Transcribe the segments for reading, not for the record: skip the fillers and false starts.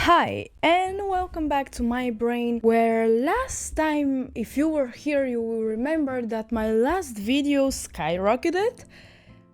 Hi, and welcome back to my brain, where last time, if you were here, you will remember that my last video skyrocketed.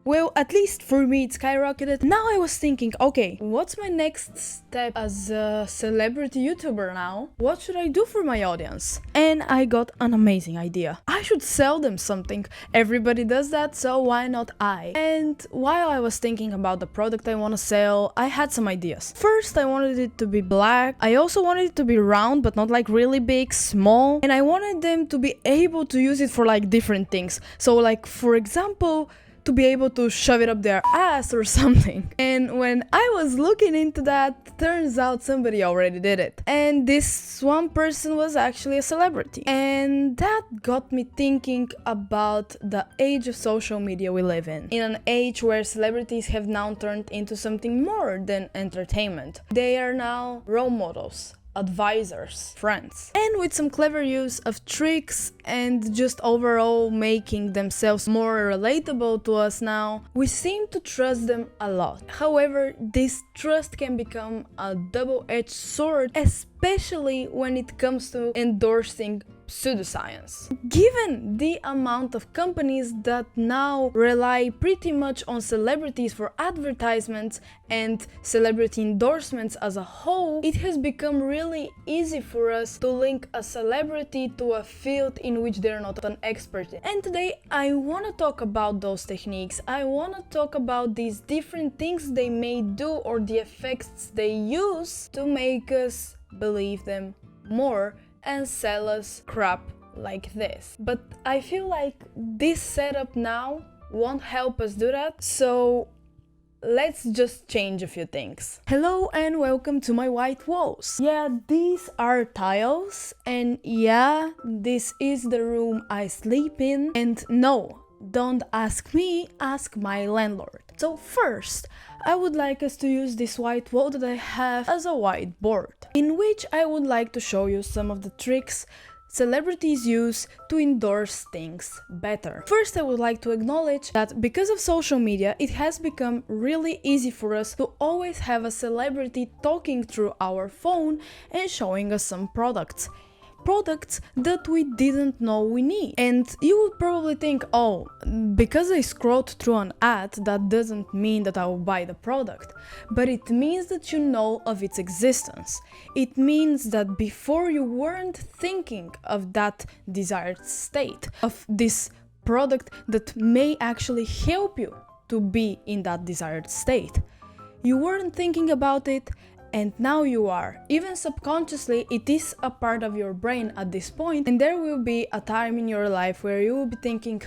Well, at least for me it skyrocketed. Now I was thinking, okay, what's my next step as a celebrity YouTuber now? What should I do for my audience? And I got an amazing idea. I should sell them something. Everybody does that, so why not I? And while I was thinking about the product I want to sell, I had some ideas. First, I wanted it to be black. I also wanted it to be round, but not like really big, small. And I wanted them to be able to use it for like different things. So like, for example, to be able to shove it up their ass or something. And when I was looking into that, turns out somebody already did it. And this one person was actually a celebrity. And that got me thinking about the age of social media we live in. In an age where celebrities have now turned into something more than entertainment. They are now role models, advisors, friends, and with some clever use of tricks and just overall making themselves more relatable to us now, we seem to trust them a lot. However, this trust can become a double-edged sword, especially when it comes to endorsing pseudoscience. Given the amount of companies that now rely pretty much on celebrities for advertisements and celebrity endorsements as a whole, it has become really easy for us to link a celebrity to a field in which they're not an expert in. And today I want to talk about those techniques. I want to talk about these different things they may do or the effects they use to make us believe them more and sell us crap like this. But I feel like this setup now won't help us do that, so let's just change a few things. Hello and welcome to my white walls. Yeah, these are tiles, and yeah, this is the room I sleep in. And no, don't ask me, ask my landlord. So first, I would like us to use this white wall that I have as a whiteboard, in which I would like to show you some of the tricks celebrities use to endorse things better. First, I would like to acknowledge that because of social media, it has become really easy for us to always have a celebrity talking through our phone and showing us some products that we didn't know we need. And you would probably think, oh, because I scrolled through an ad, that doesn't mean that I will buy the product. But it means that you know of its existence. It means that before you weren't thinking of that desired state, of this product that may actually help you to be in that desired state. You weren't thinking about it, and now you are. Even subconsciously, it is a part of your brain at this point, and there will be a time in your life where you will be thinking,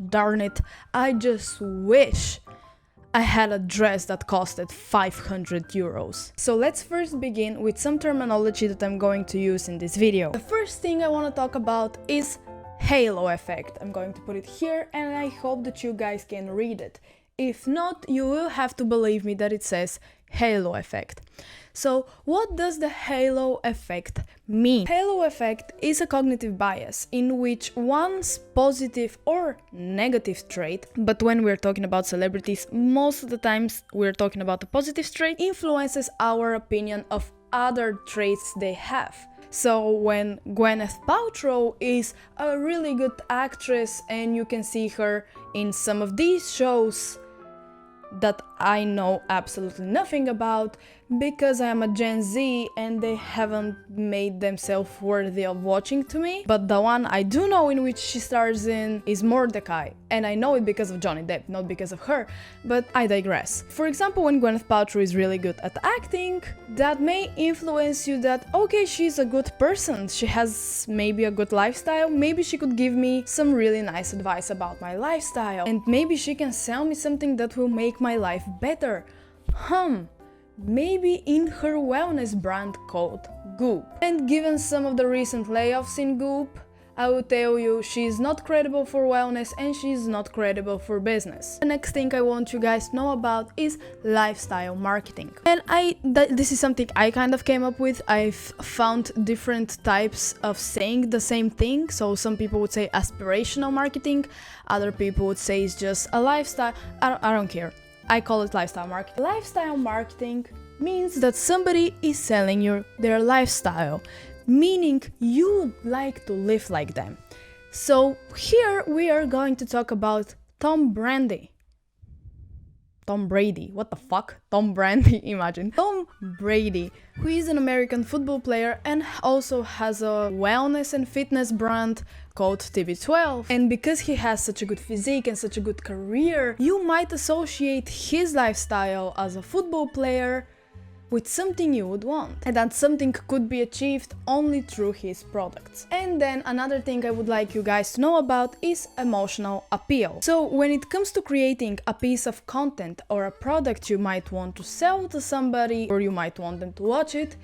darn it, I just wish I had a dress that costed 500 euros. So let's first begin with some terminology that I'm going to use in this video. The first thing I want to talk about is halo effect. I'm going to put it here, and I hope that you guys can read it. If not, you will have to believe me that it says halo effect. So what does the halo effect mean? Halo effect is a cognitive bias in which one's positive or negative trait, but when we're talking about celebrities, most of the times we're talking about the positive trait, influences our opinion of other traits they have. So when Gwyneth Paltrow is a really good actress and you can see her in some of these shows that I know absolutely nothing about because I am a Gen Z and they haven't made themselves worthy of watching to me. But the one I do know in which she stars in is Mordecai, and I know it because of Johnny Depp, not because of her, but I digress. For example, when Gwyneth Paltrow is really good at acting, that may influence you that, okay, she's a good person, she has maybe a good lifestyle, maybe she could give me some really nice advice about my lifestyle, and maybe she can sell me something that will make my life better. Maybe in her wellness brand called Goop. And given some of the recent layoffs in Goop, I will tell you she's not credible for wellness and she's not credible for business. The next thing I want you guys to know about is lifestyle marketing. And this is something I kind of came up with. I've found different types of saying the same thing. So some people would say aspirational marketing, other people would say it's just a lifestyle. I don't care. I call it lifestyle marketing. Lifestyle marketing means that somebody is selling you their lifestyle, meaning you would like to live like them. So here we are going to talk about Tom Brady. Tom Brady, what the fuck? Tom Brady, imagine. Tom Brady, who is an American football player and also has a wellness and fitness brand called TB12. And because he has such a good physique and such a good career, you might associate his lifestyle as a football player with something you would want, and that something could be achieved only through his products. And then another thing I would like you guys to know about is emotional appeal. So when it comes to creating a piece of content or a product you might want to sell to somebody or you might want them to watch it,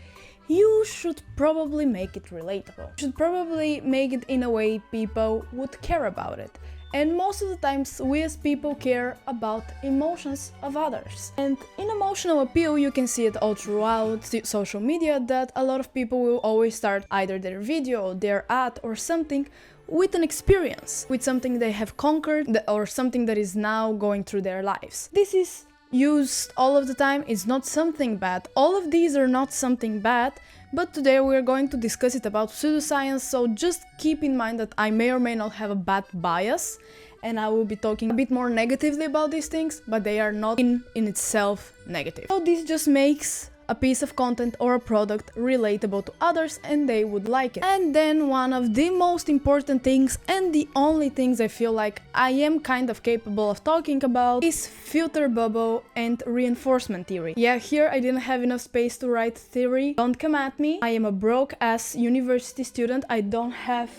you should probably make it relatable. You should probably make it in a way people would care about it. And most of the times we as people care about emotions of others. And in emotional appeal you can see it all throughout social media that a lot of people will always start either their video or their ad or something with an experience, with something they have conquered or something that is now going through their lives. This is used all of the time, it's not something bad. All of these are not something bad, but today we're going to discuss it about pseudoscience, so just keep in mind that I may or may not have a bad bias and I will be talking a bit more negatively about these things, but they are not in itself negative. So this just makes a piece of content or a product relatable to others and they would like it. And then one of the most important things and the only things I feel like I am kind of capable of talking about is filter bubble and reinforcement theory. Yeah, here I didn't have enough space to write theory. Don't come at me. I am a broke ass university student. I don't have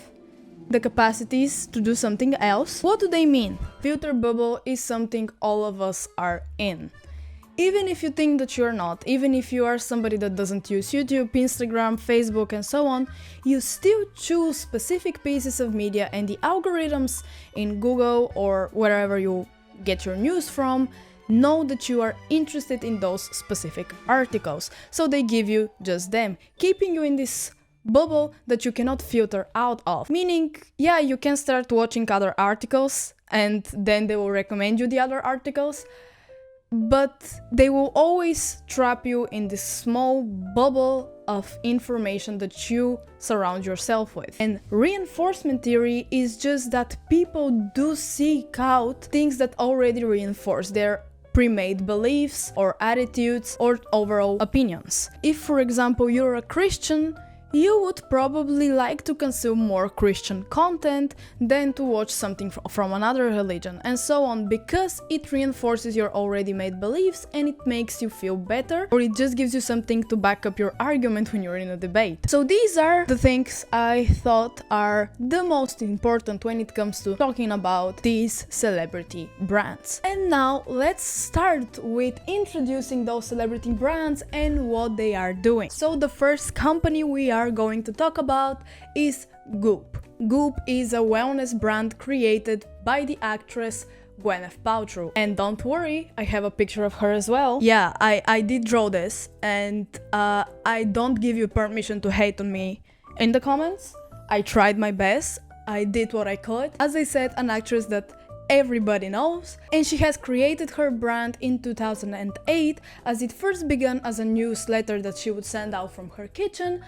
the capacities to do something else. What do they mean? Filter bubble is something all of us are in. Even if you think that you're not, even if you are somebody that doesn't use YouTube, Instagram, Facebook and so on, you still choose specific pieces of media and the algorithms in Google or wherever you get your news from know that you are interested in those specific articles. So they give you just them, keeping you in this bubble that you cannot filter out of. Meaning, yeah, you can start watching other articles and then they will recommend you the other articles, but they will always trap you in this small bubble of information that you surround yourself with. And reinforcement theory is just that people do seek out things that already reinforce their pre-made beliefs or attitudes or overall opinions. If, for example, you're a Christian, you would probably like to consume more Christian content than to watch something from another religion and so on, because it reinforces your already made beliefs and it makes you feel better, or it just gives you something to back up your argument when you're in a debate. So these are the things I thought are the most important when it comes to talking about these celebrity brands. And now let's start with introducing those celebrity brands and what they are doing. So the first company we are going to talk about is Goop. Goop is a wellness brand created by the actress Gwyneth Paltrow. And don't worry, I have a picture of her as well. Yeah, I did draw this, and I don't give you permission to hate on me in the comments. I tried my best, I did what I could. As I said, an actress that everybody knows, and she has created her brand in 2008, as it first began as a newsletter that she would send out from her kitchen,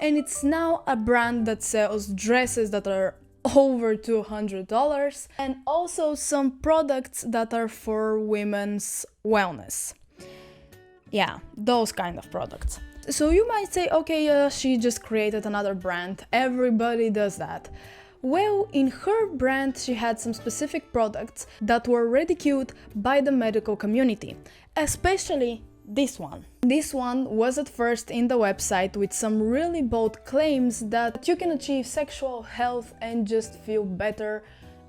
and it's now a brand that sells dresses that are over $200 and also some products that are for women's wellness. Yeah, those kind of products. So you might say, okay, she just created another brand, everybody does that. Well, in her brand she had some specific products that were ridiculed by the medical community, especially this one. This one was at first in the website with some really bold claims that you can achieve sexual health and just feel better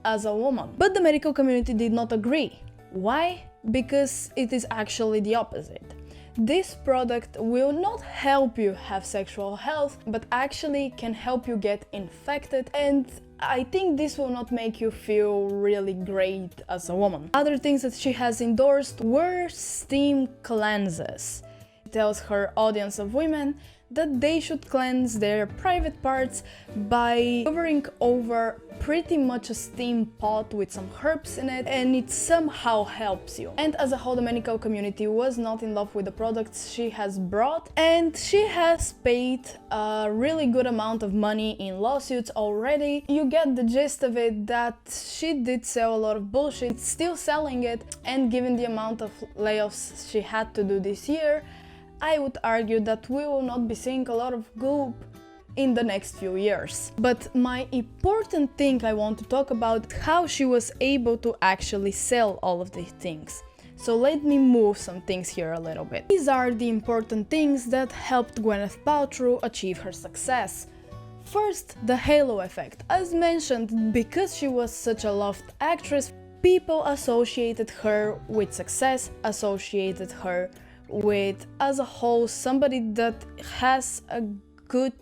as a woman. But the medical community did not agree. Why? Because it is actually the opposite. This product will not help you have sexual health, but actually can help you get infected, and I think this will not make you feel really great as a woman. Other things that she has endorsed were steam cleanses. She tells her audience of women that they should cleanse their private parts by covering over pretty much a steam pot with some herbs in it, and it somehow helps you. And as a whole, the medical community was not in love with the products she has brought, and she has paid a really good amount of money in lawsuits already. You get the gist of it, that she did sell a lot of bullshit, still selling it, and given the amount of layoffs she had to do this year, I would argue that we will not be seeing a lot of Goop in the next few years. But my important thing I want to talk about is how she was able to actually sell all of these things. So let me move some things here a little bit. These are the important things that helped Gwyneth Paltrow achieve her success. First, the halo effect. As mentioned, because she was such a loved actress, people associated her with success, associated her with, as a whole, somebody that has a good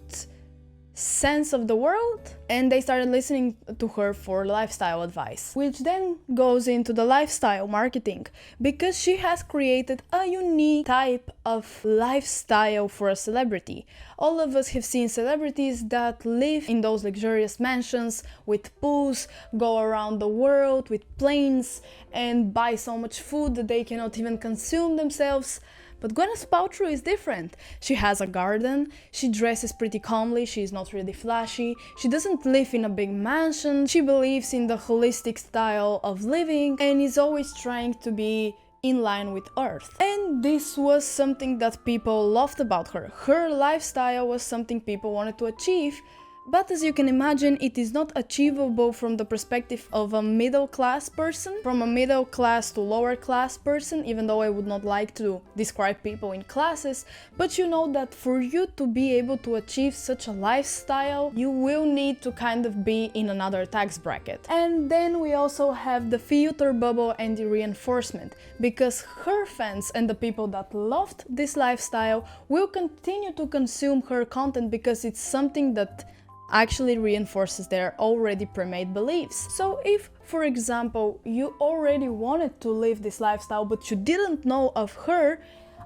sense of the world, and they started listening to her for lifestyle advice, which then goes into the lifestyle marketing, because she has created a unique type of lifestyle for a celebrity. All of us have seen celebrities that live in those luxurious mansions with pools, go around the world with planes, and buy so much food that they cannot even consume themselves. But Gwyneth Paltrow is different. She has a garden, she dresses pretty calmly, she's not really flashy, she doesn't live in a big mansion, she believes in the holistic style of living and is always trying to be in line with Earth. And this was something that people loved about her. Her lifestyle was something people wanted to achieve. But as you can imagine, it is not achievable from the perspective of a middle class person, from a middle class to lower class person, even though I would not like to describe people in classes, but you know that for you to be able to achieve such a lifestyle, you will need to kind of be in another tax bracket. And then we also have the filter bubble and the reinforcement, because her fans and the people that loved this lifestyle will continue to consume her content because it's something that actually reinforces their already pre-made beliefs. So if, for example, you already wanted to live this lifestyle but you didn't know of her,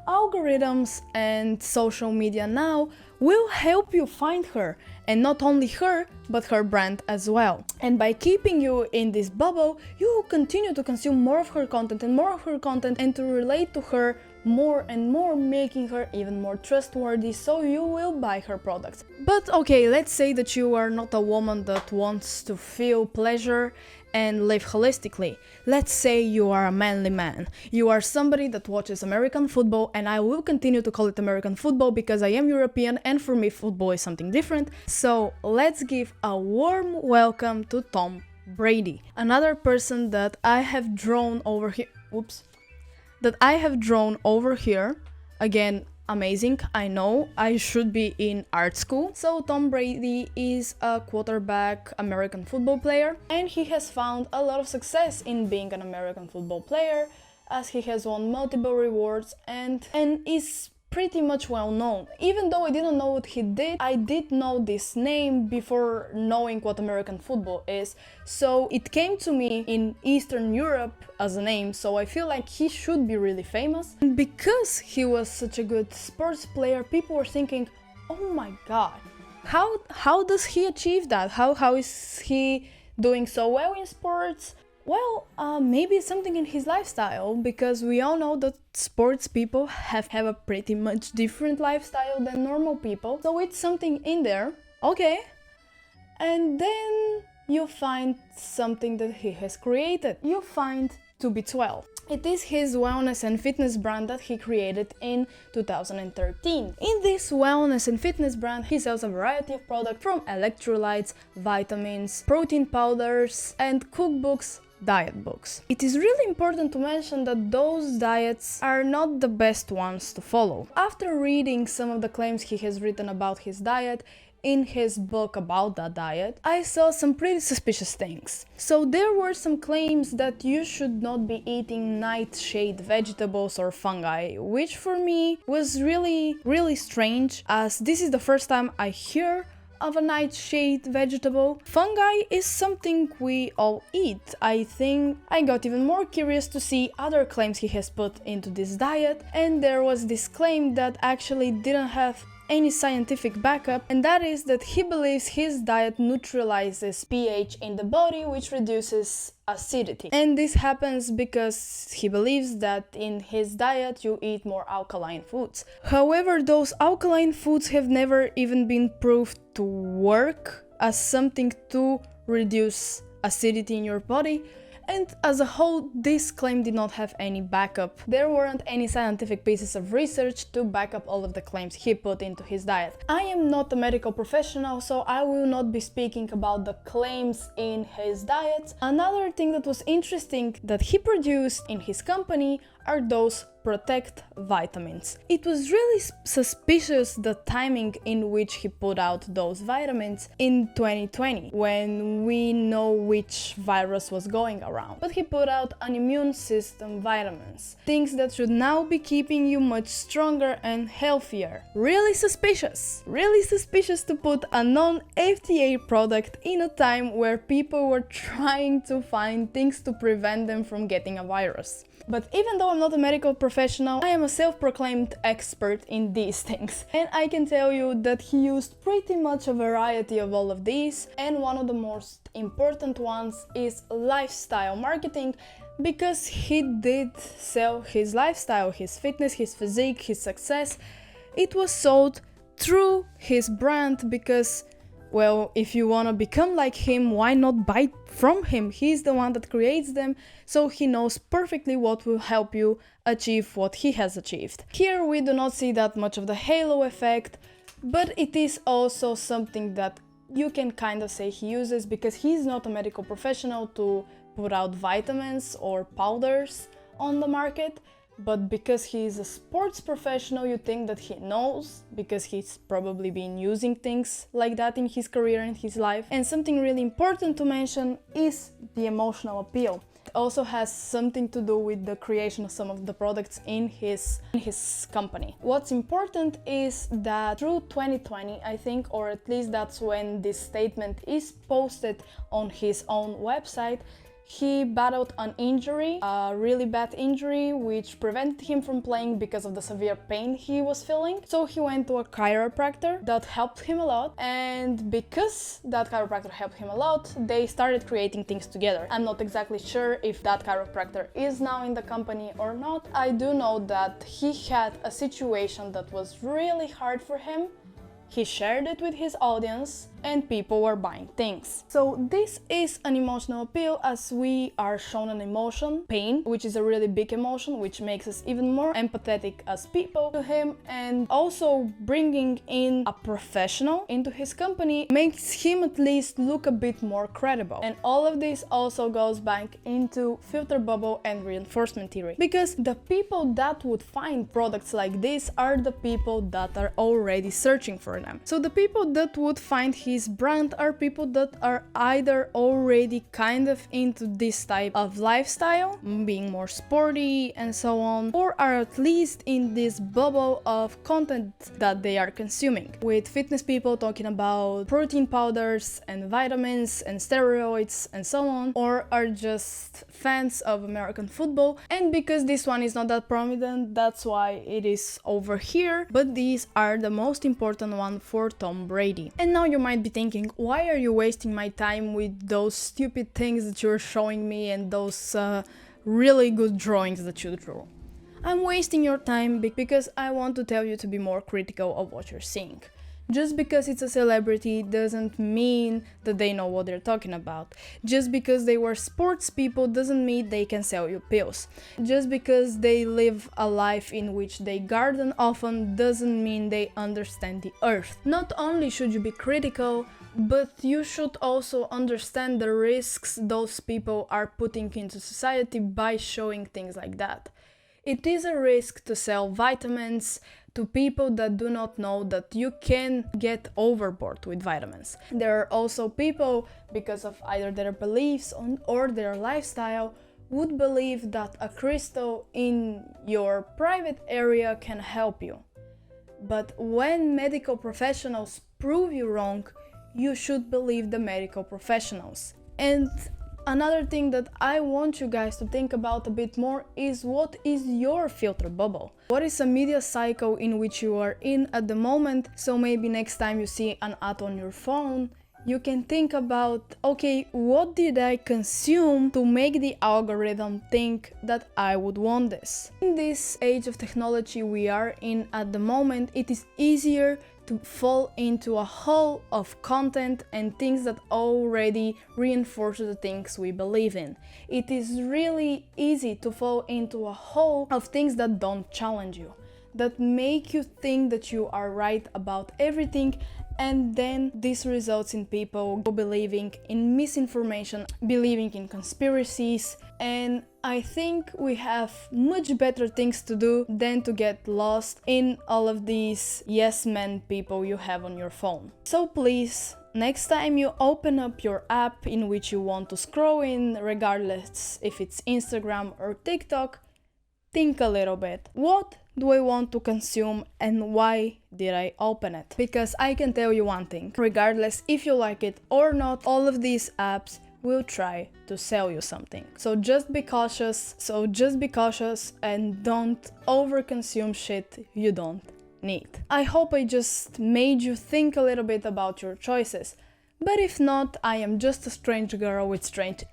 algorithms and social media now will help you find her, and not only her, but her brand as well. And by keeping you in this bubble, you will continue to consume more of her content and more of her content and to relate to her more and more, making her even more trustworthy, so you will buy her products. But okay, let's say that you are not a woman that wants to feel pleasure and live holistically. Let's say you are a manly man. You are somebody that watches American football, and I will continue to call it American football because I am European and for me football is something different. So let's give a warm welcome to Tom Brady, another person that I have drawn over here. Again, amazing, I know, I should be in art school. So Tom Brady is a quarterback American football player, and he has found a lot of success in being an American football player, as he has won multiple rewards and is pretty much well known. Even though I didn't know what he did, I did know this name before knowing what American football is, so it came to me in Eastern Europe as a name, so I feel like he should be really famous. And because he was such a good sports player, people were thinking, oh my god, how does he achieve that? How is he doing so well in sports? Well, maybe it's something in his lifestyle, because we all know that sports people have a pretty much different lifestyle than normal people, so it's something in there, okay. And then you find something that he has created. You find 2B12. It is his wellness and fitness brand that he created in 2013. In this wellness and fitness brand, he sells a variety of products, from electrolytes, vitamins, protein powders, and cookbooks, diet books. It is really important to mention that those diets are not the best ones to follow. After reading some of the claims he has written about his diet in his book about that diet, I saw some pretty suspicious things. So there were some claims that you should not be eating nightshade vegetables or fungi, which for me was really strange, as this is the first time I hear of a nightshade vegetable. Fungi is something we all eat. I think I got even more curious to see other claims he has put into this diet, and there was this claim that actually didn't have any scientific backup, and that is that he believes his diet neutralizes pH in the body, which reduces acidity. And this happens because he believes that in his diet you eat more alkaline foods. However, those alkaline foods have never even been proved to work as something to reduce acidity in your body. And as a whole, this claim did not have any backup. There weren't any scientific pieces of research to back up all of the claims he put into his diet. I am not a medical professional, so I will not be speaking about the claims in his diet. Another thing that was interesting that he produced in his company are those Protect vitamins. It was really suspicious the timing in which he put out those vitamins in 2020, when we know which virus was going around. But he put out an immune system vitamins, things that should now be keeping you much stronger and healthier. Really suspicious. Really suspicious to put a non-FDA product in a time where people were trying to find things to prevent them from getting a virus. But even though I'm not a medical professional, I am a self-proclaimed expert in these things. And I can tell you that he used pretty much a variety of all of these, and one of the most important ones is lifestyle marketing, because he did sell his lifestyle, his fitness, his physique, his success. It was sold through his brand because, well, if you want to become like him, why not buy from him? He's the one that creates them, so he knows perfectly what will help you achieve what he has achieved. Here we do not see that much of the halo effect, but it is also something that you can kind of say he uses, because he's not a medical professional to put out vitamins or powders on the market. But because he's a sports professional, you think that he knows, because he's probably been using things like that in his career and his life. And something really important to mention is the emotional appeal. It also has something to do with the creation of some of the products in his company. What's important is that through 2020, I think, or at least that's when this statement is posted on his own website, he battled an injury, a really bad injury, which prevented him from playing because of the severe pain he was feeling. So he went to a chiropractor that helped him a lot, and because that chiropractor helped him a lot, they started creating things together. I'm not exactly sure if that chiropractor is now in the company or not. I do know that he had a situation that was really hard for him. He shared it with his audience, and people were buying things. So this is an emotional appeal, as we are shown an emotion, pain, which is a really big emotion, which makes us even more empathetic as people to him, and also bringing in a professional into his company makes him at least look a bit more credible. And all of this also goes back into filter bubble and reinforcement theory, because the people that would find products like this are the people that are already searching for them. So the people that would find his brand are people that are either already kind of into this type of lifestyle, being more sporty and so on, or are at least in this bubble of content that they are consuming, with fitness people talking about protein powders and vitamins and steroids and so on, or are just fans of American football. And because this one is not that prominent, that's why it is over here, but these are the most important one for Tom Brady. And now you might be thinking, why are you wasting my time with those stupid things that you're showing me and those really good drawings that you drew? I'm wasting your time because I want to tell you to be more critical of what you're seeing. Just because it's a celebrity doesn't mean that they know what they're talking about. Just because they were sports people doesn't mean they can sell you pills. Just because they live a life in which they garden often doesn't mean they understand the earth. Not only should you be critical, but you should also understand the risks those people are putting into society by showing things like that. It is a risk to sell vitamins to people that do not know that you can get overboard with vitamins. There are also people, because of either their beliefs or their lifestyle, would believe that a crystal in your private area can help you. But when medical professionals prove you wrong, you should believe the medical professionals. And another thing that I want you guys to think about a bit more is what is your filter bubble? What is a media cycle in which you are in at the moment? So maybe next time you see an ad on your phone, you can think about, okay, what did I consume to make the algorithm think that I would want this? In this age of technology we are in at the moment, it is easier to fall into a hole of content and things that already reinforce the things we believe in. It is really easy to fall into a hole of things that don't challenge you, that make you think that you are right about everything, and then this results in people believing in misinformation, believing in conspiracies, and I think we have much better things to do than to get lost in all of these yes men people you have on your phone. So please, next time you open up your app in which you want to scroll in, regardless if it's Instagram or TikTok, think a little bit. What do I want to consume and why did I open it? Because I can tell you one thing, regardless if you like it or not, all of these apps will try to sell you something. So just be cautious, and don't overconsume shit you don't need. I hope I just made you think a little bit about your choices. But if not, I am just a strange girl with strange